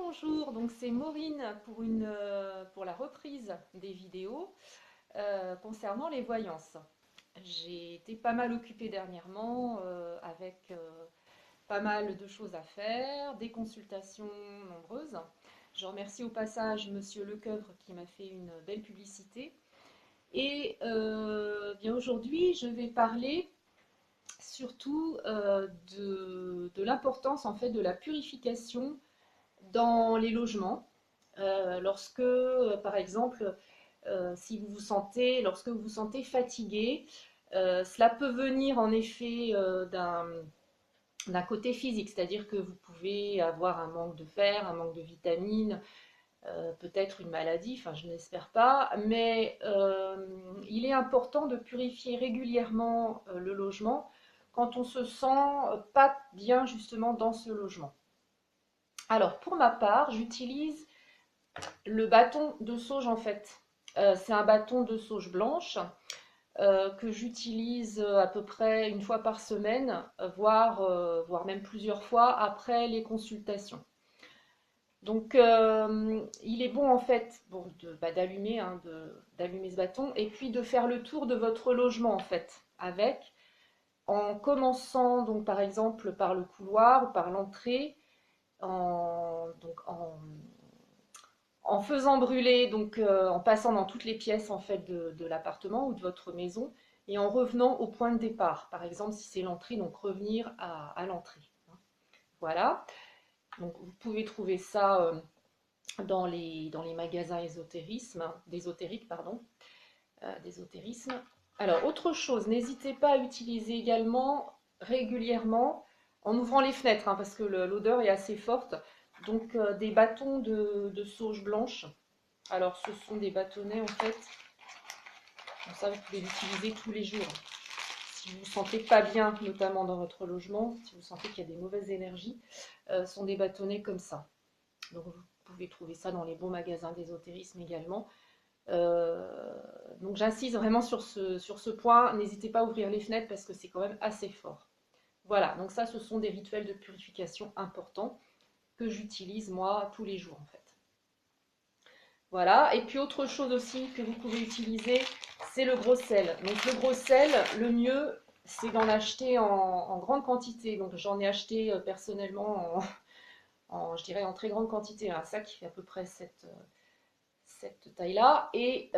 Rebonjour, donc c'est Maureen pour la reprise des vidéos concernant les voyances. J'ai été pas mal occupée dernièrement avec pas mal de choses à faire, des consultations nombreuses. Je remercie au passage Monsieur Lecoeuvre qui m'a fait une belle publicité. Et bien aujourd'hui, je vais parler surtout de l'importance en fait de la purification dans les logements. Lorsque, par exemple, lorsque vous vous sentez fatigué, cela peut venir en effet d'un côté physique, c'est-à-dire que vous pouvez avoir un manque de fer, un manque de vitamines, peut-être une maladie, enfin je n'espère pas, mais il est important de purifier régulièrement le logement quand on se sent pas bien justement dans ce logement. Alors pour ma part, j'utilise le bâton de sauge en fait. C'est un bâton de sauge blanche que j'utilise à peu près une fois par semaine, voire même plusieurs fois après les consultations. Donc il est bon en fait d'allumer d'allumer ce bâton et puis de faire le tour de votre logement en fait avec en commençant donc par exemple par le couloir ou par l'entrée en faisant brûler, donc en passant dans toutes les pièces en fait de l'appartement ou de votre maison et en revenant au point de départ. Par exemple, si c'est l'entrée, donc revenir à l'entrée. Voilà. Donc vous pouvez trouver ça dans les magasins d'ésotérique, pardon, d'ésotérisme. Alors, autre chose, n'hésitez pas à utiliser également régulièrement en ouvrant les fenêtres, hein, parce que l'odeur est assez forte. Donc, des bâtons de sauge blanche. Alors, ce sont des bâtonnets en fait. Comme ça, vous pouvez l'utiliser tous les jours. Si vous ne vous sentez pas bien, notamment dans votre logement, si vous sentez qu'il y a des mauvaises énergies, ce sont des bâtonnets comme ça. Donc, vous pouvez trouver ça dans les bons magasins d'ésotérisme également. Donc j'insiste vraiment sur ce point. N'hésitez pas à ouvrir les fenêtres parce que c'est quand même assez fort. Voilà, donc ça, ce sont des rituels de purification importants que j'utilise moi tous les jours en fait. Voilà, et puis autre chose aussi que vous pouvez utiliser, c'est le gros sel. Donc le gros sel, le mieux, c'est d'en acheter en grande quantité. Donc j'en ai acheté personnellement je dirais en très grande quantité, un sac qui fait à peu près cette taille-là. Et